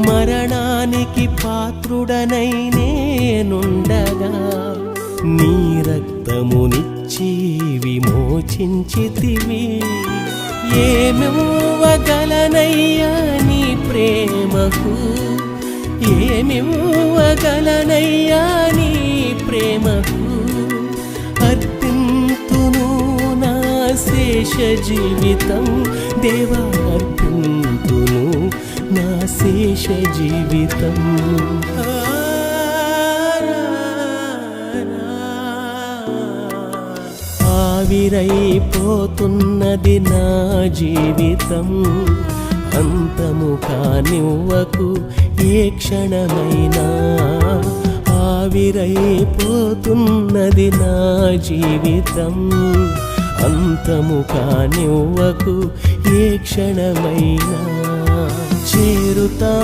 మరణానికి పాత్రుడనై నేనుండగా నీ రక్తమునిచ్చి విమోచించితివి. ఏమివ్వగలనయ్యా నీ ప్రేమకు, ఏమివ్వగలనయ్యా నీ ప్రేమకు. అర్పింతును నా శేష జీవితం దేవా, అర్పింతును నా శేష జీవితం. ఆవిరైపోతున్నది నా జీవితం, అంతము కానివ్వకు ఏ క్షణమైనా. ఆవిరైపోతున్నది నా జీవితం, అంతము కానివ్వకు ఏ క్షణమైనా. చేరుతా